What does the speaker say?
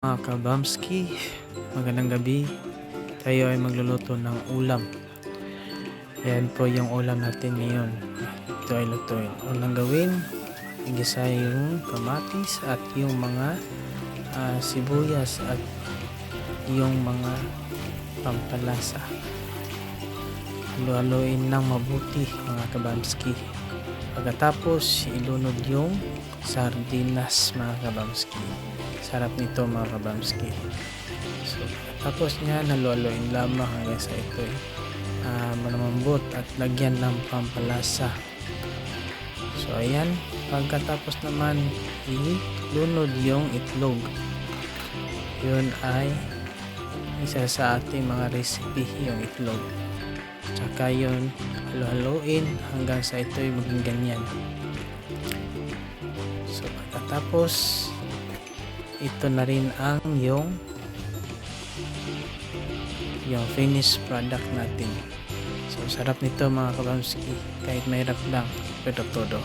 Mga kabamski, magandang gabi. Tayo ay magluluto ng ulam. Yan po yung ulam natin ngayon. Ito ay lutuin. Unang gawin, igisa yung kamatis at yung mga sibuyas at yung mga pampalasa. Halu-haluin ng mabuti mga kabamski. Pagkatapos, ilunod yung sardinas mga kabamski. Sarap nito mga kabamski. So, tapos niya nalualoyin lamang hanggang sa ito malambot at lagyan ng pampalasa. So ayan, pagkatapos naman ilunod yung itlog. Yun ay isa sa ating mga recipe, yung itlog. Tsaka yun halu-haluin hanggang sa ito ay maging ganyan. So pagkatapos ito na rin ang yung finished product natin. So sarap nito mga kabamski, kahit mahirap lang pero todo.